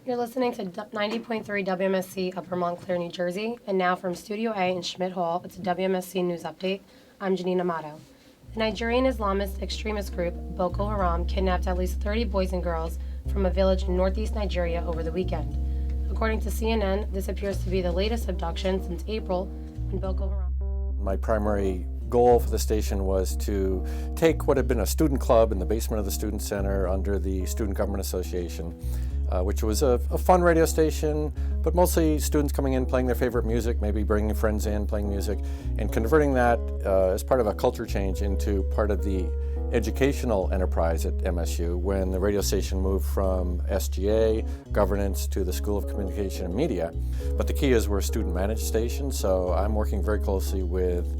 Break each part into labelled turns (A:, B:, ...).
A: You're listening to 90.3 WMSC Upper Montclair, New Jersey, and now from Studio A in Schmidt Hall, it's a WMSC News Update. I'm Janine Amato. The Nigerian Islamist extremist group Boko Haram kidnapped at least 30 boys and girls from a village in northeast Nigeria over the weekend. According to CNN, this appears to be the latest abduction since April when Boko Haram.
B: My primary goal for the station was to take what had been a student club in the basement of the Student Center under the Student Government Association, which was a fun radio station, but mostly students coming in playing their favorite music, maybe bringing friends in playing music, and converting that as part of a culture change into part of the educational enterprise at MSU when the radio station moved from SGA, governance, to the School of Communication and Media. But the key is we're a student-managed station, so I'm working very closely with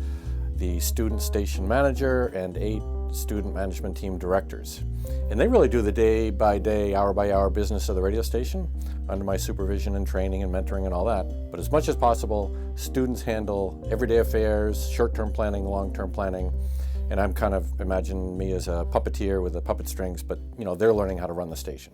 B: the student station manager and 8 student management team directors. And they really do the day-by-day, hour-by-hour business of the radio station under my supervision and training and mentoring and all that. But as much as possible, students handle everyday affairs, short-term planning, long-term planning, and I'm kind of, imagine me as a puppeteer with the puppet strings, but they're learning how to run the station.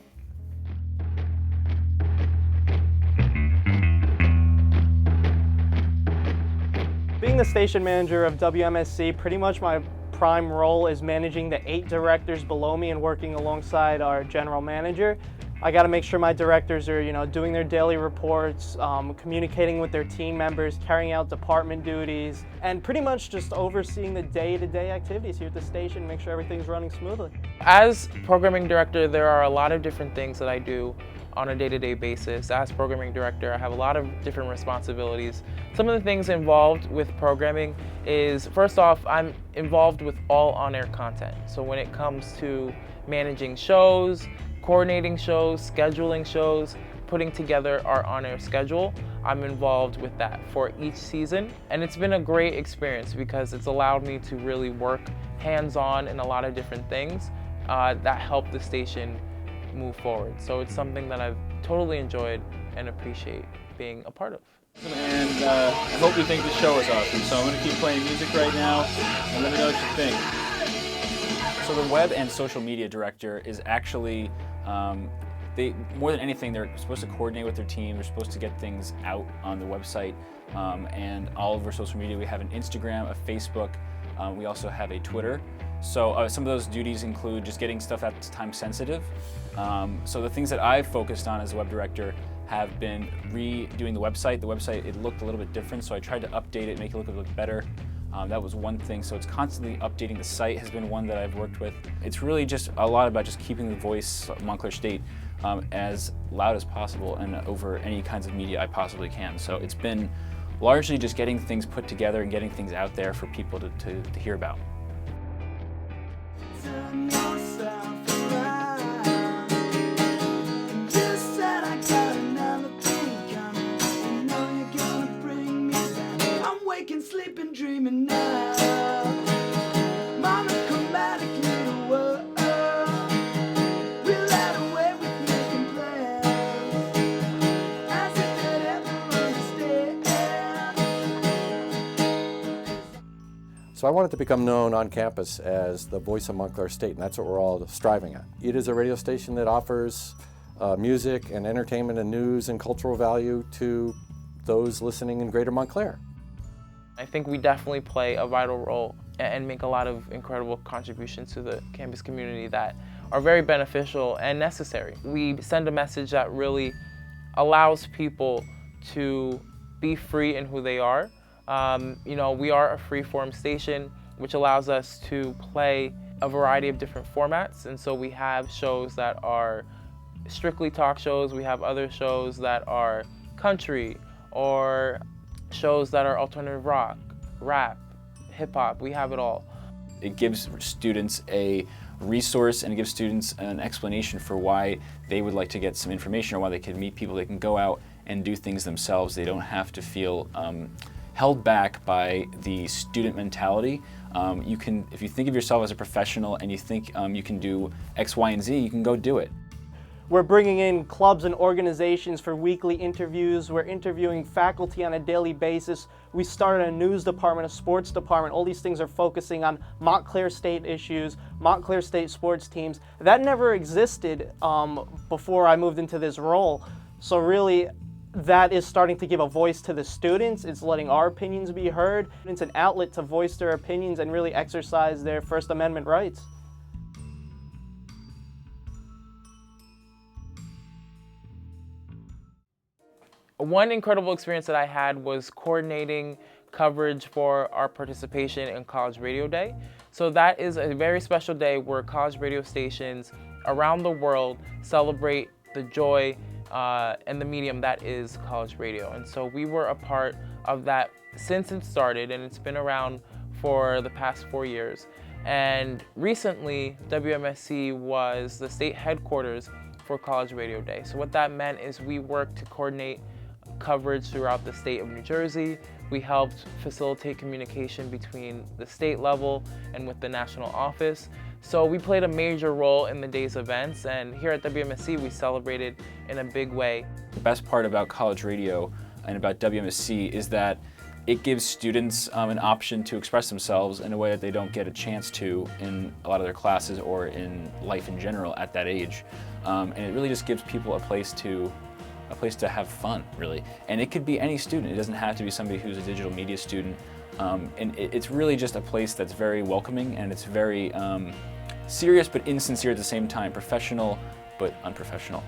C: Being the station manager of WMSC, pretty much my prime role is managing the 8 directors below me and working alongside our general manager. I got to make sure my directors are, doing their daily reports, communicating with their team members, carrying out department duties, and pretty much just overseeing the day-to-day activities here at the station, make sure everything's running smoothly.
D: As programming director, there are a lot of different things that I do on a day-to-day basis. As programming director, I have a lot of different responsibilities. Some of the things involved with programming is, first off, I'm involved with all on-air content. So when it comes to managing shows, coordinating shows, scheduling shows, putting together our on-air schedule, I'm involved with that for each season. And it's been a great experience because it's allowed me to really work hands-on in a lot of different things that help the station move forward. So it's something that I've totally enjoyed and appreciate being a part of.
E: And I hope you think the show is awesome. So I'm going to keep playing music right now and let me know what you think. So the web and social media director is actually, more than anything, they're supposed to coordinate with their team. They're supposed to get things out on the website and all of our social media. We have an Instagram, a Facebook. We also have a Twitter. So some of those duties include just getting stuff that's time sensitive. So the things that I've focused on as a web director have been redoing the website. The website, it looked a little bit different, so I tried to update it, make it look a little bit better. That was one thing, so it's constantly updating the site has been one that I've worked with. It's really just a lot about just keeping the voice of Montclair State as loud as possible and over any kinds of media I possibly can. So it's been largely just getting things put together and getting things out there for people to hear about.
F: Sleeping, dreaming now. Monochromatic little world. We're led away with making plans, as if they'd ever understand.
B: So I wanted to become known on campus as the voice of Montclair State, and that's what we're all striving at. It is a radio station that offers music and entertainment and news and cultural value to those listening in Greater Montclair.
D: I think we definitely play a vital role and make a lot of incredible contributions to the campus community that are very beneficial and necessary. We send a message that really allows people to be free in who they are. We are a free-form station, which allows us to play a variety of different formats. And so we have shows that are strictly talk shows. We have other shows that are country or shows that are alternative rock, rap, hip-hop. We have it all.
E: It gives students a resource and it gives students an explanation for why they would like to get some information or why they can meet people. They can go out and do things themselves. They don't have to feel held back by the student mentality. If you think of yourself as a professional and you think you can do X, Y, and Z, you can go do it.
C: We're bringing in clubs and organizations for weekly interviews. We're interviewing faculty on a daily basis. We started a news department, a sports department. All these things are focusing on Montclair State issues, Montclair State sports teams. That never existed before I moved into this role. So really, that is starting to give a voice to the students. It's letting our opinions be heard. It's an outlet to voice their opinions and really exercise their First Amendment rights.
D: One incredible experience that I had was coordinating coverage for our participation in College Radio Day. So that is a very special day where college radio stations around the world celebrate the joy and the medium that is college radio. And so we were a part of that since it started, and it's been around for the past 4 years. And recently, WMSC was the state headquarters for College Radio Day. So what that meant is we worked to coordinate coverage throughout the state of New Jersey. We helped facilitate communication between the state level and with the national office. So we played a major role in the day's events, and here at WMSC we celebrated in a big way.
E: The best part about college radio and about WMSC is that it gives students an option to express themselves in a way that they don't get a chance to in a lot of their classes or in life in general at that age. And it really just gives people a place to have fun, really. And it could be any student. It doesn't have to be somebody who's a digital media student. And it's really just a place that's very welcoming, and it's very serious but insincere at the same time, professional but unprofessional.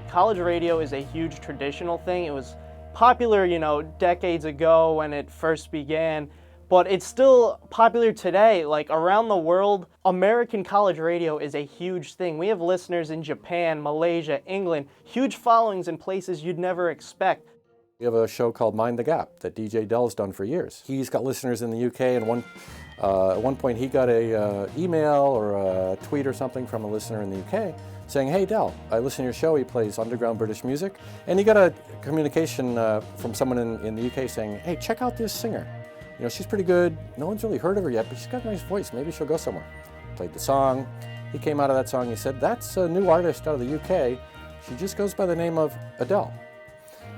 C: College radio is a huge traditional thing. It was popular, decades ago when it first began, but it's still popular today. Like around the world, American college radio is a huge thing. We have listeners in Japan, Malaysia, England, huge followings in places you'd never expect.
B: We have a show called Mind the Gap that DJ Dell's done for years. He's got listeners in the UK, and at one point he got a email or a tweet or something from a listener in the UK saying, "Hey Dell, I listen to your show." He plays underground British music, and he got a communication from someone in the UK saying, "Hey, check out this singer. She's pretty good. No one's really heard of her yet, but she's got a nice voice. Maybe she'll go somewhere." Played the song. He came out of that song. He said, "That's a new artist out of the UK. She just goes by the name of Adele."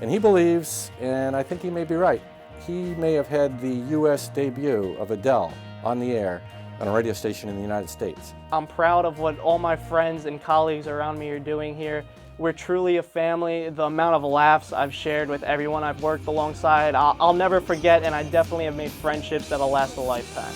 B: And he believes, and I think he may be right, he may have had the US debut of Adele on the air on a radio station in the United States.
C: I'm proud of what all my friends and colleagues around me are doing here. We're truly a family. The amount of laughs I've shared with everyone I've worked alongside, I'll never forget, and I definitely have made friendships that'll last a lifetime.